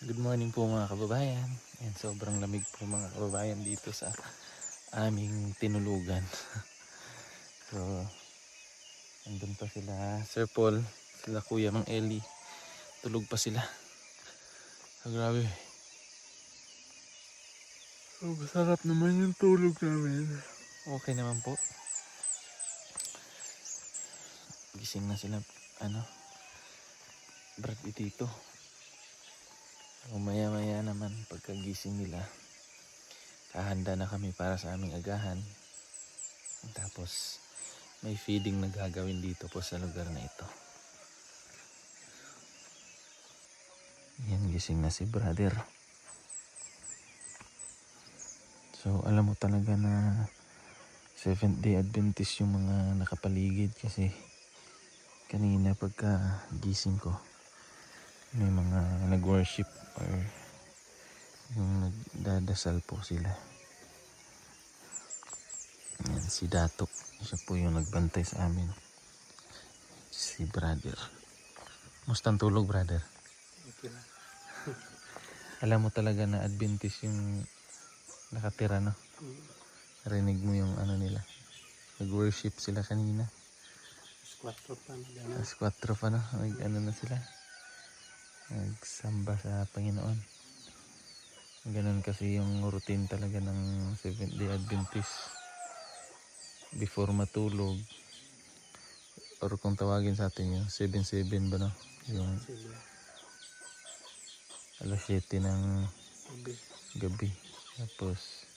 Good morning po mga kababayan. And sobrang lamig po mga kababayan dito sa aming tinulugan. So, andun pa sila Sir Paul, sila Kuya Mang Eli. Tulog pa sila. Grabe. Oh, masarap naman yung tulog namin. Okay naman po. Gising na sila, Brad dito. Maya maya naman pagkagising nila, hahanda na kami para sa aming agahan. Tapos may feeding na gagawin dito po sa lugar na ito. Yan, gising na si brother. So alam mo talaga na Seventh Day Adventist yung mga nakapaligid, kasi kanina pagka gising ko may mga nag-worship or yung nagdadasal po sila. Yan, si Dato, siya po yung nagbantay sa amin. Si brother. Mustang tulog, brother? Okay lang. Alam mo talaga na Adventist yung nakatira, no? Rinig mo yung nila. Nag-worship sila kanina. Squatro pa na gano'n. Alas 4 pa, no? Na sila. Nagsamba sa Panginoon. Ganun kasi yung routine talaga ng Seventh Day Adventist. Before matulog, or kung tawagin sa atin yung 7-7 ba, no? Yung alas 7 ng gabi. Tapos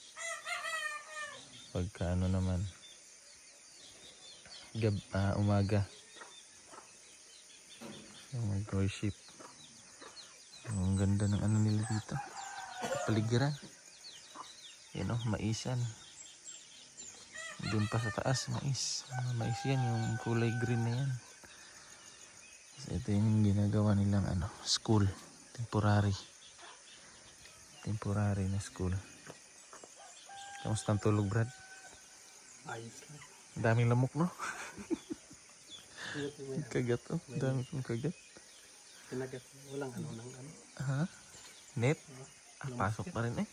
pagka naman umaga, yung mag-worship. Ang ganda ng nila dito, paligiran. Yan, maisan. Doon pa sa taas, mais yan, yung kulay green na yan. So, ito yung ginagawa nilang school, temporary na school. Kamusta ang tulog, Brad? Ayos lang. Daming lamok, no? Kagat, dami kong kagat. Kinagat. Walang ng Ha? Net? Pasok pa rin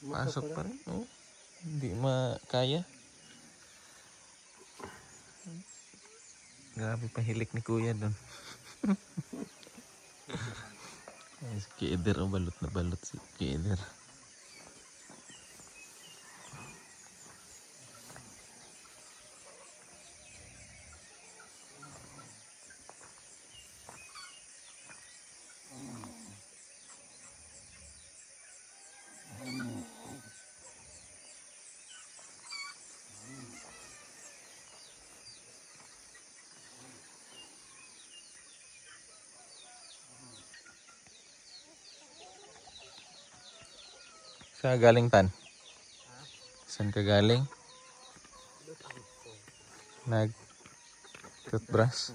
Pasok pa rin. Hindi makaya. Grabe pahilik ni Kuya doon. Si Kieder, balot na balot si Kieder. Saan ka galing, Tan? Saan ka galing? Nag-toothbrush?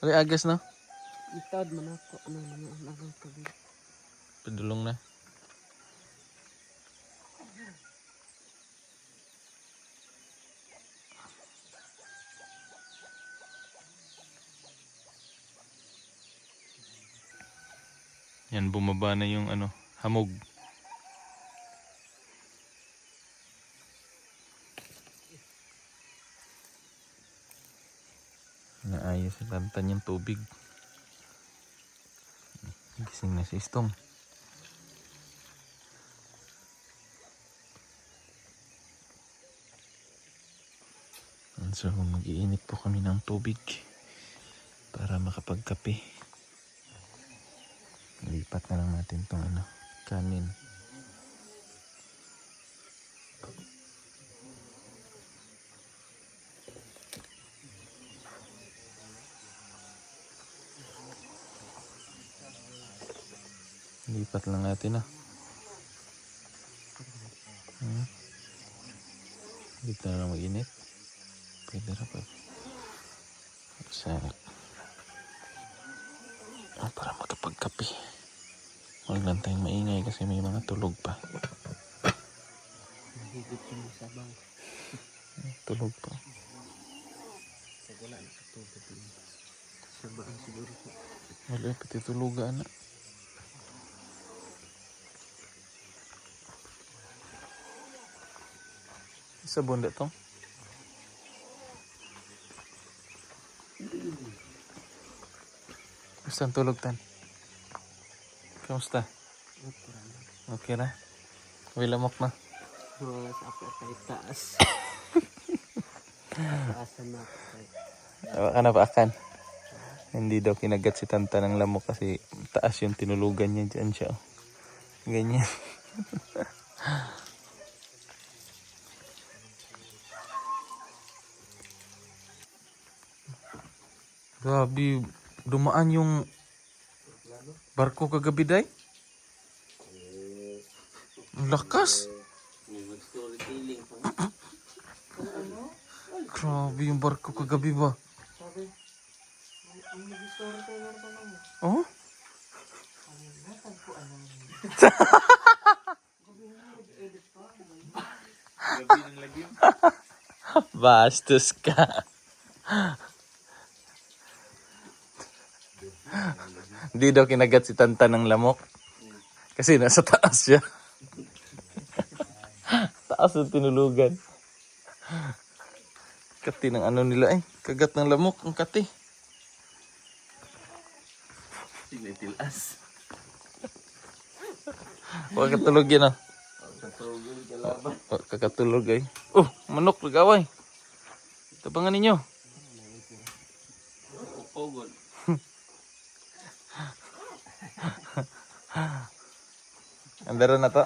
Okay, agas, no? Itad man ako. Ano tabi. Padulong na. Yan, bumaba na yung hamog. Naayos sa lantan yung tubig. Gising na si Istong. So mag-iinit po kami ng tubig para makapagkape. Lipat na lang natin tong kanin. Lipat lang natin dito na lang mag-init. Pwede na pa. Para makapagkape. Huwag lang tayong maingay kasi may mga tulog pa. Mahigit yung sabang. Tulog pa. Pag wala na katulog. Sabang siguro po. Wala pati tulugan na. Sa bunda to. Kamusta ang tulog tan? Kamusta? Okay na? May lamok na. Oh, sa ako kay taas. Taasan na ako kay. Awa ka na ba akan? Hindi daw kinagat si Tanta ng lamok kasi taas yung tinulugan niya dyan siya. Oh. Ganyan. Grabe, dumaan yung barko kagabi day. Ang lakas. Mag-storytelling pa. Grabe yung barko kagabi ba? Sabi, ang mag-storyteller pa lang. Oh? Bastos ka. Hindi daw kinagat si Tanta ng lamok. Kasi nasa taas siya. Taas ang tinulugan. Kati ng ano nila eh. Kagat ng lamok ang kati. Tinitilas. Huwag katulog yan ah. Katulog kalaban. Huwag kakatulog ay. Oh, manok nag-away. Tabangan ninyo. Pogol. Andaran na to.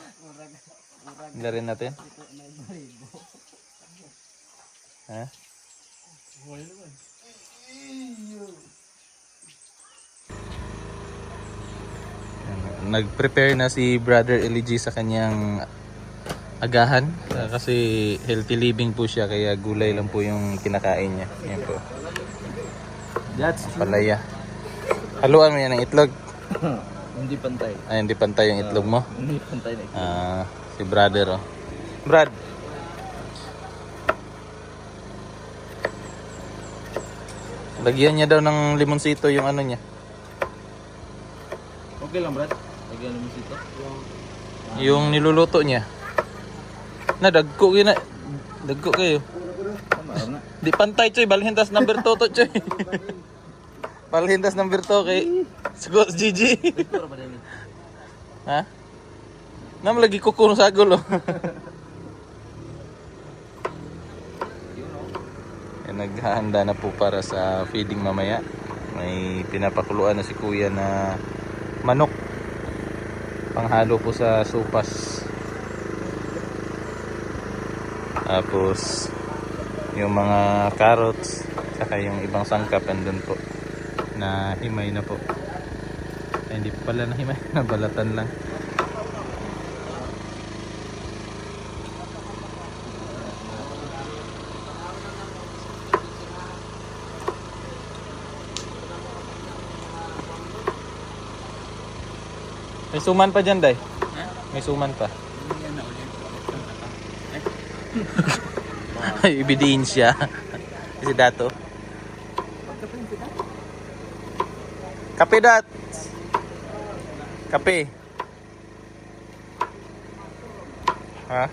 Andarin natin. Ha? Nag-prepare na si Brother LG sa kanyang agahan kasi healthy living po siya kaya gulay lang po yung kinakain niya. Yan po. That's Palaya. Haluan mo yan ng itlog. hindi pantay. Ay, hindi pantay yung itlog mo. Hindi pantay na. Si Brother oh. Brad. Lagyan niya daw ng limonsito yung ano niya. Okay lang, Brad. Lagyan naman sito. Yung niluluto niya. Dagko gina. Dagko kayo. Tama na. Di pantay choy, balhintas number 2 to choy. Balhintas number 2 kay Sigos GG. Ito ba din? Ha? Nam lagi kuko sa gulo. Naghahanda na po para sa feeding mamaya. May pinapakuluan na si Kuya na manok. Panghalo po sa supas. Tapos yung mga carrots saka yung ibang sangkap andun po na himay na po. Ay, hindi pa pala na himay, nabalatan lang. May suman pa dyan, Day? May suman pa. Ay, ebidensya. Si Dato. Kape, Dat. Kape. Ha?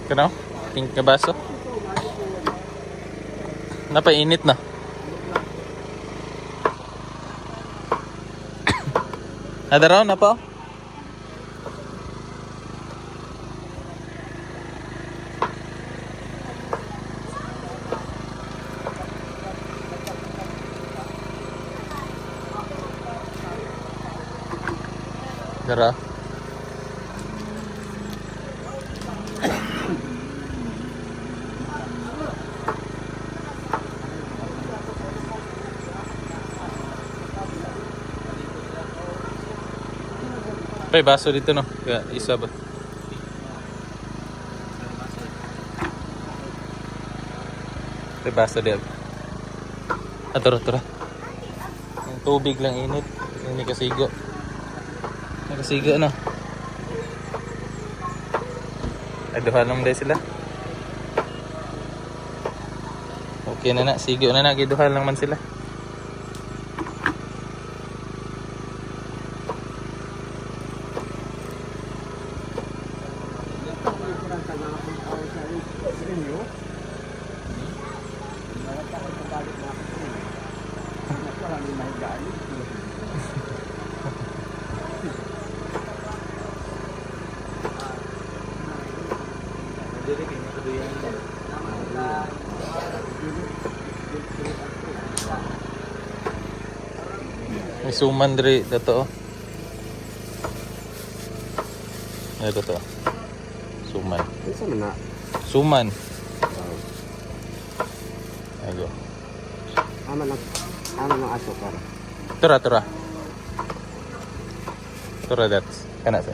Kano? King kabaso? Napainit na. Ada raw na po? Dara. May baso dito no? Kaya isa ba? May baso dito. Tara. Yung tubig lang init. Hindi kasigo. Nakasigo no? Ay, duha lang dahil sila. Okay na, sigo na, giduha lang man sila. May suman diri dato. Ay dato. Suman. Isa man na. Suman. Ayo. Ama ng asukar. Tura tura. Tura dat. Kana sa.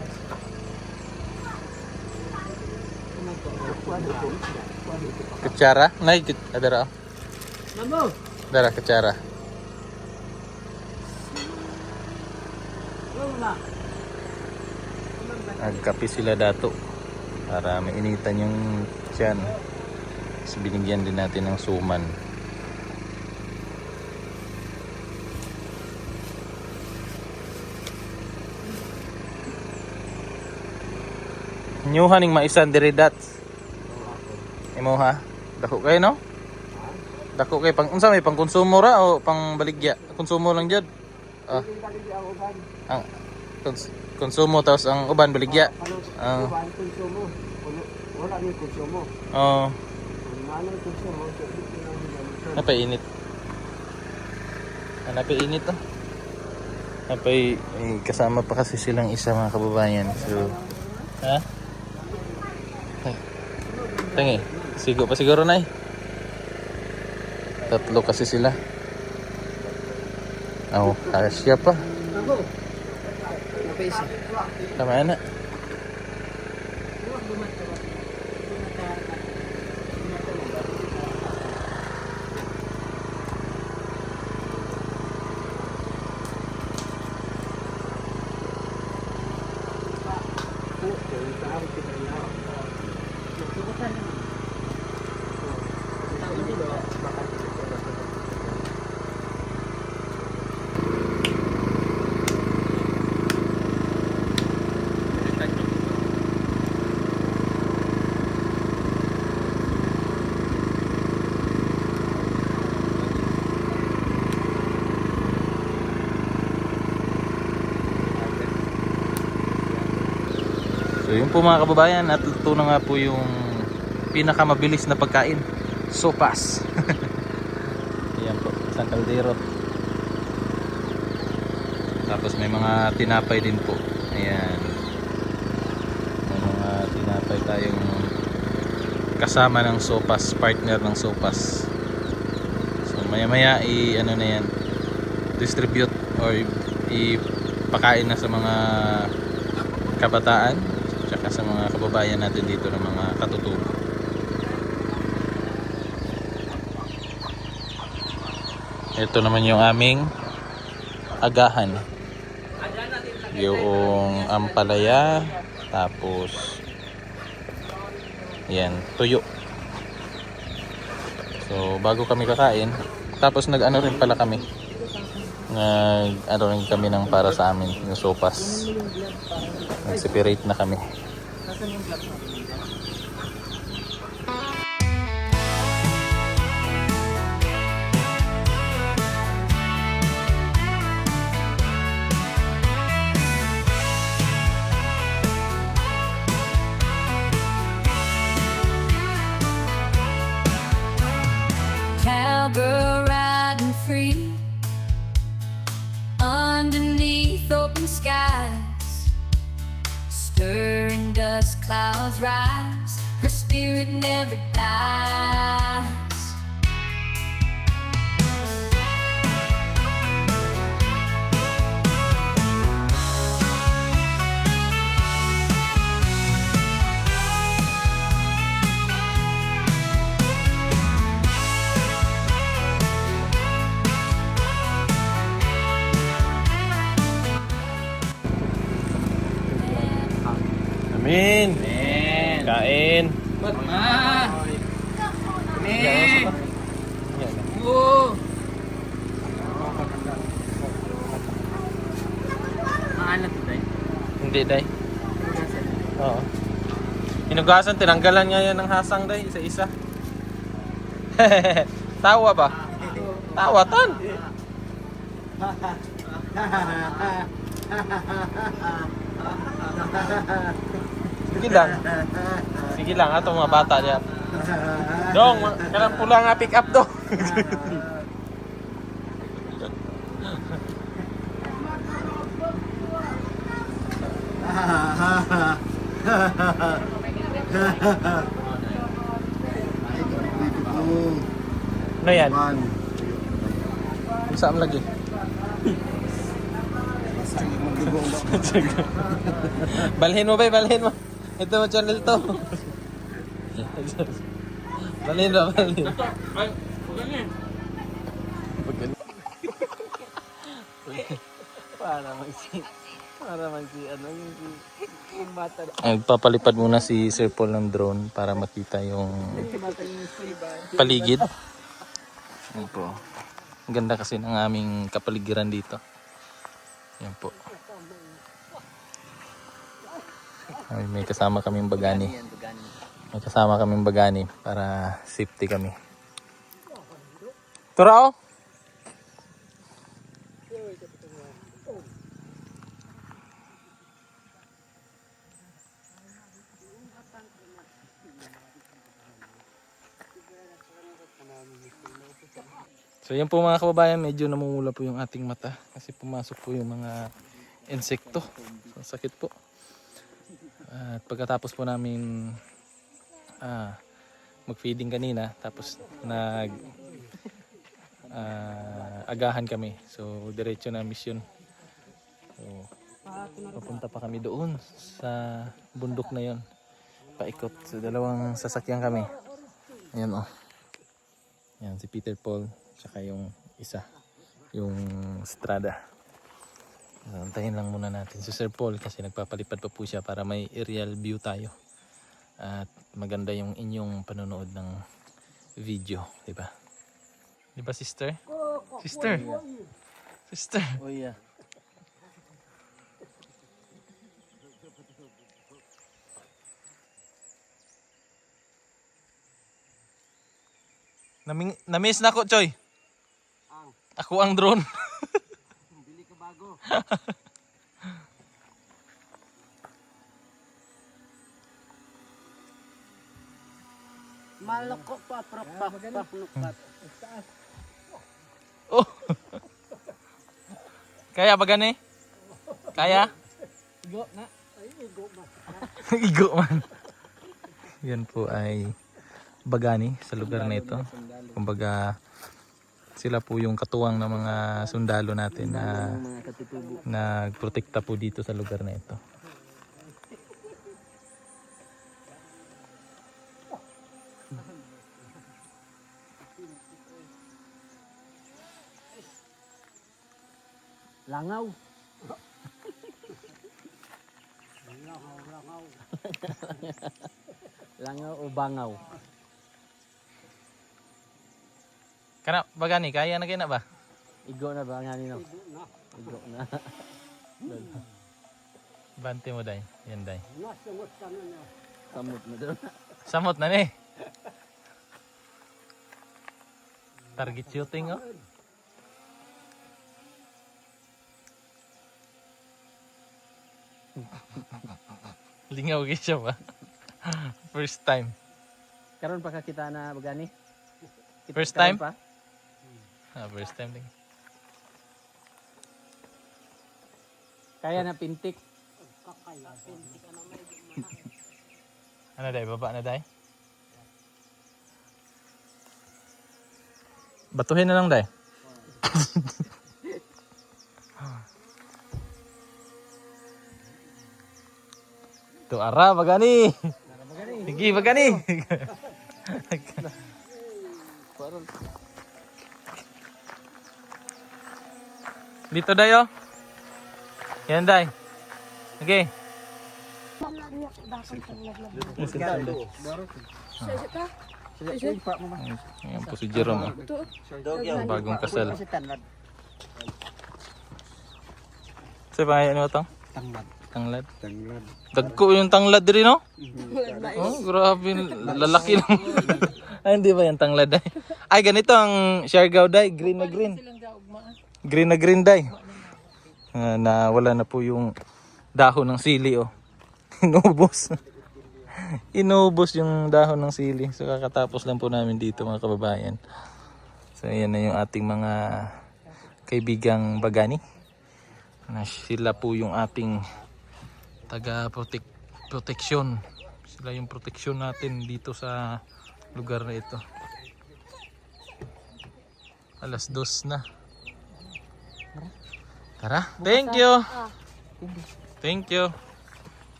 Kutsara? Nay, adara. Namo. Dara kutsara. Nagkape sila dato para mainitan yung tiyan. Tapos binigyan din natin ng suman. Nyuhan ning maisan diri dats. Imo ha? Dako kayo no? Dako kay pang unsa may pang konsumo ra o pang baligya? Konsumo lang jud. Ah. Ang konsumo tapos ang uban baligya. Ah. Wala ni konsumo. Oh, Ano konsumo? napainit. Napainit to. Napay kasama pa kasi silang isa mga kababayan. So, ha? Tangi, sigo pa siguro na eh. Tatlo kasi sila. Oh, siya pa. Ako. Napisa. Tama na. So yun po mga kababayan, at ito na nga po yung pinakamabilis na pagkain, sopas. Ayan po, isang kaldero. Tapos may mga tinapay din po. Ayan, may mga tinapay tayong kasama ng sopas, partner ng sopas. So maya maya ano na yan, distribute or ipakain na sa mga kabataan tsaka sa mga kababayan natin dito ng mga katutubo. Ito naman yung aming agahan, yung ampalaya, tapos yan, tuyo. So bago kami kakain, tapos nag-ano rin pala kami, nag-ano rin kami ng para sa amin yung sopas. Nag-separate na kami. Cowgirl riding free underneath open skies, stirring dust clouds rise, her spirit never dies. Amin. Kain. Maalat ito eh. Hindi day. Oo. Hinugasan, tinanggalan niya yan ng hasang day, isa-isa. Tawa ba? Tawa tan. Sige lang. Sige lang, ato mga bata niya. Dong, kanang pula nga pick up do. Ano yan? Saan lagi? Balhin mo ba? Balhin mo. Ito mo channel to. Balhin mo, balhin. Para magsi ano yung bata. Nagpapalipad muna si Sir Paul ng drone para makita yung paligid. Yan po. Ang ganda kasi ng aming kapaligiran dito. Yan po. Ay, may kasama kaming bagani. May kasama kaming bagani para safety kami. Turao! So yan po mga kababayan, medyo namumula po yung ating mata kasi pumasok po yung mga insekto. So, sakit po. At pagkatapos po namin mag-feeding kanina, tapos agahan kami. So diretso na mission. So papunta pa kami doon sa bundok na yon. Paikot. So dalawang sasakyan kami. Ayan oh. Yan si Peter Paul. Tsaka yung isa, yung Strada. Antayin lang muna natin si Sir Paul kasi nagpapalipad pa po siya para may aerial view tayo. At maganda yung inyong panonood ng video, di ba? Di ba sister? Sister? Sister? Oh yeah. Namiss na ko, Choy. Ako ang drone. Bili ka bago. Maloko pa, pak. Oh. Kaya ba gani? Kaya? Igo na. Ay, igo ba? Igo man. Yan po ay bagani sa lugar na ito. Kumbaga sila po yung katuwang ng mga sundalo natin na nagprotekta po dito sa lugar na ito. Langaw. Langaw o bangaw. Kana bagani kaya na kaya na ba? Igo na ba nga nino? Igo na. Bante mo dai. Yan dai. Samot na doon. Samot na ni. Target shooting oh. Lingaw gyud siya ba? First time. Karon pa kita na bagani? First Karon time? Pa? First time din. Kaya na pintik. Ano dai? Baba na dai? Batuhin na lang dai. Tu ara bagani. Sige bagani. Dito dayo. Yan day. Okay. Yan po si Jerome. Bagong kasal. Sa bahay ano to? Tanglad. Tanglad. Tanglad. Dagko yung tanglad rin no? Oh, grabe lalaki lang. Ay hindi ba yung tanglad ay? Ay ganito ang Siargao day, green na green. Green na green day. Na wala na po yung dahon ng sili oh. Inubos. Inubos yung dahon ng sili. So kakatapos lang po namin dito mga kababayan. So ayan na yung ating mga kaibigang bagani. Na sila po yung ating taga-proteksyon. Sila yung proteksyon natin dito sa lugar na ito. Alas 2 na. Tara, thank you. Thank you.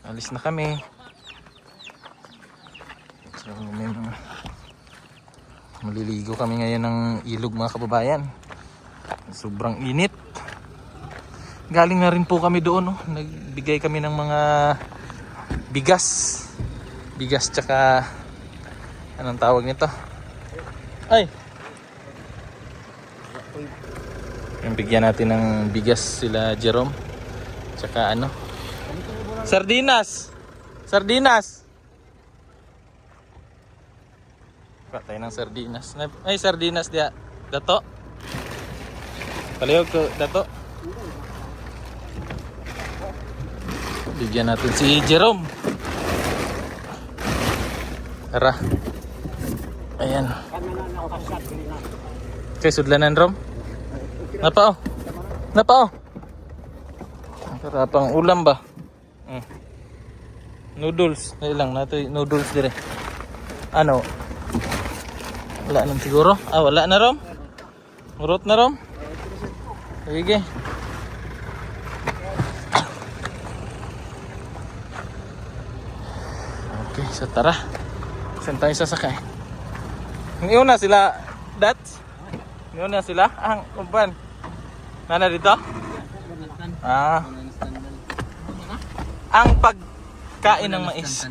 Alis na kami. So may mga maliligo kami ngayon ng ilog mga kababayan. Sobrang init. Galing na rin po kami doon, no? Nagbigay kami ng mga bigas. Bigas tsaka anong tawag nito? Ay. Yung bigyan natin ng bigas sila Jerome. Tsaka ano? Sardinas. Sardinas. Patay ng sardinas. Ay sardinas dia. Dato. Palihog ko dato. Bigyan natin si Jerome. Tara. Ayan. Okay, sudlanan Rom. Napao. Napao. Karapang ulam ba? Noodles. Dahil lang natin noodles dire. Ano? Wala nang siguro? Ah, wala na Rom? Urot na Rom? Sige. Okay, so tara. Saan tayo sasakay? Ngayon na sila, Dats? Ngayon na sila? Ang kumpan. Nana dito? Ah. Ang pagkain ng mais.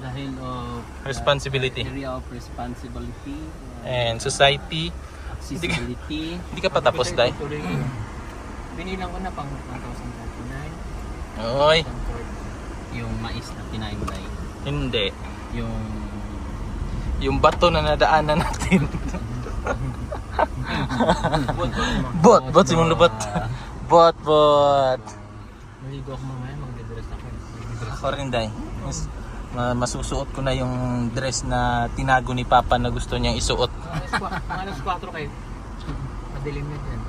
Dahil of Responsibility. area of responsibility, And society. accessibility. Hindi ka pa tapos, Day? Binilang ko na pang 1,049. Oy. Yung mais na kinain mo Day. Hindi. Yung Yung bato na nadaanan natin. Bot. Bot si mong lubot. Bot. maligo ako mamaya, magdadress ako. Ako rin, Day. Masusuot ko na yung dress na tinago ni Papa na gusto niyang isuot. Alas 4 kayo. Madilim na dyan.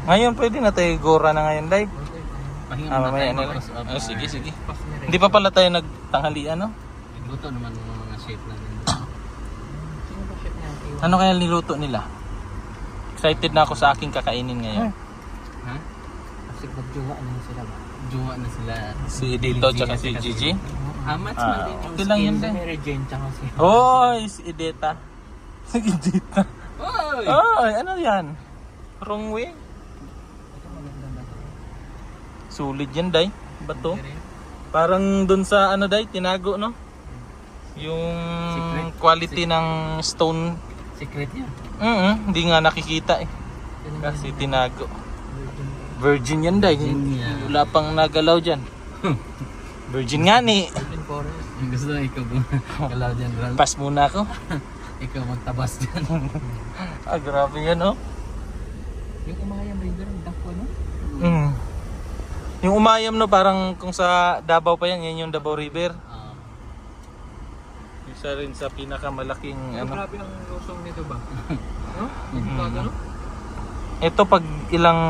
Ngayon pwede na tayo gora na ngayon, Day. Pahinga Ah, muna mamaya tayo na mga lang. us-up. Sige. Pas na rin. Hindi pa pala tayo nagtanghalian, no? Luto naman ng mga shape natin. Sino ba chef niya? Ano kaya niluto nila? Excited na ako sa aking kakainin ngayon. Ha? Kasi magjowa na sila ba? Jowa na sila. Si Dito tsaka si Gigi. Hamat Ah, man din yung okay lang skin yun sa din. Mary Jane tsaka si... Hoy, si Ideta. Si Ideta. Oy! Ay, ano yan? Wrong way. Sulit yan, Day. Bato. Parang dun sa ano, Day, tinago, no? Yung Secret. quality ng stone. Secret yan. Hindi nga nakikita eh. Kasi tinago. Virgin yan, Day. Virgin yan. Wala pang nagalaw dyan. Virgin nga ni. Open forest. Yung gusto na ikaw galaw dyan, Ral. Pass muna ako. Ikaw magtabas dyan. Ah, grabe yan, oh. Yung umayang river, ang dako, no? Yung umayam, no, parang kung sa Davao pa yan, yan yung Davao River. Isa rin sa pinakamalaking ano. Grabe ang lusong nito ba? No? Mm. Ito pag ilang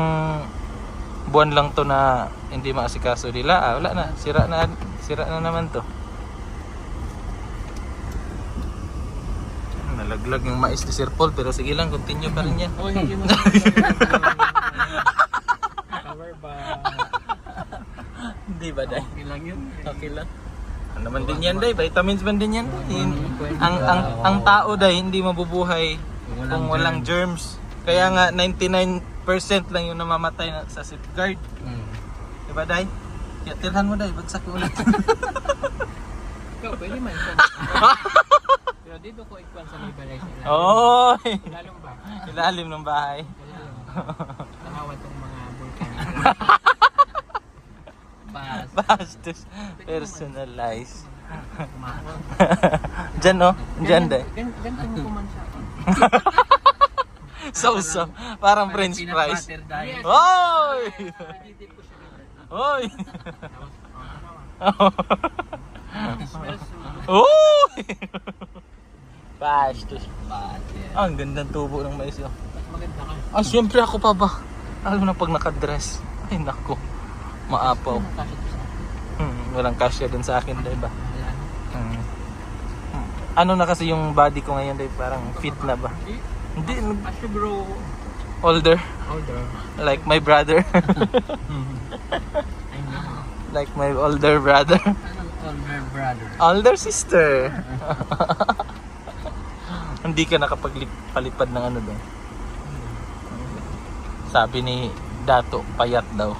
buwan lang to na hindi maasikaso nila, wala na, sira na naman to. Nalaglag yung mais ni Sir Paul, pero sige lang, continue pa rin yan. Oh, hindi mo. Cover ba? Hindi ba, Day? Okay lang yun. Okay lang. Ano naman din yan, Day? Vitamins man din yan. Ang tao, Day, hindi mabubuhay kung walang germs. Kaya nga 99% lang yung namamatay sa safeguard. Diba, Day? Kaya tirhan mo, Day, bagsak ko ulit. Ikaw, pwede man. Pero dito ko ikwan sa may balay sa ilalim. Oy! Ilalong ba? Ilalim ng bahay. Nakawat tong mga vulkan. Bas. Bastos. Personalized. Diyan, no? Diyan, Day. Ganito mo kuman siya. Sausaw. Parang french peanut fries. butter dahil. Hoy! Dito po siya dito. Hoy! Smells Uy! Bastos. butter. Ang gandang tubo ng mais yun. Mas maganda ka. Ah, syempre ako pa ba? Alam mo na pag nakadress. Ay, nako. Maapaw. Kasi ito sa Walang kasya dun sa akin, diba? ayan. Ano na kasi yung body ko ngayon, diba? Parang fit na ba? Hindi, As you grow older. older, Like my brother. I know. Like my older brother. Anong older brother? Older sister. Hindi ka nakapagpalipad ng ano doon. Sabi ni Dato, payat daw.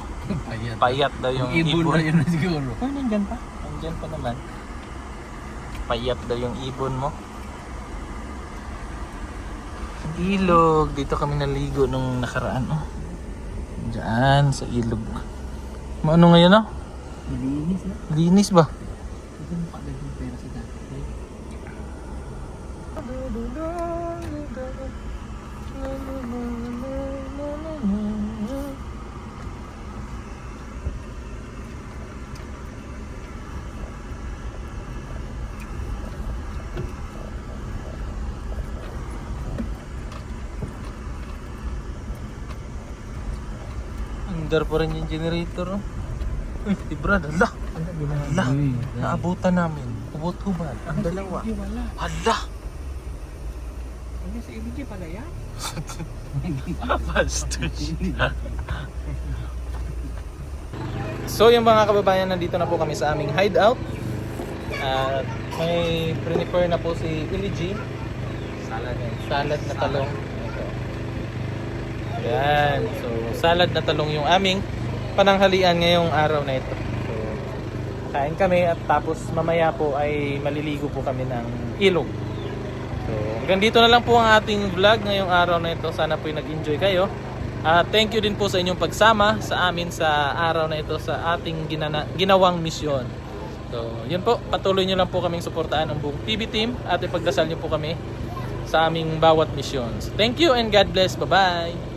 Payat. Payat daw yung Ibon ibon. na yun na siguro. Oh, nandyan pa. Nandyan pa naman. Payat daw yung ibon mo. Ilog. Dito kami naligo nung nakaraan. Oh. Diyan sa ilog. Ano ngayon oh? Linis na. Linis ba? Ito yung pagdating pera sa dati. Under pa rin yung generator. Oh. Uy, di brad, hala. Hala. Naabutan namin. Ubot-ubad. Ang dalawa. Wala. Hala. Ano sa ibig pala yan? Bastos. So yung mga kababayan, nandito na po kami sa aming hideout. At may prepare na po si Willie G. Salad na talong. Ito. Yan. So salad na talong yung aming pananghalian ngayong araw na ito. So kain kami at tapos mamaya po ay maliligo po kami ng ilog. So hanggang dito na lang po ang ating vlog ngayong araw na ito. Sana po nag-enjoy kayo. Thank you din po sa inyong pagsama sa amin sa araw na ito sa ating ginawang misyon. So, yun po, patuloy nyo lang po kaming suportahan ang buong TV team at ipagdasal nyo po kami sa aming bawat misyon. Thank you and God bless. Bye-bye!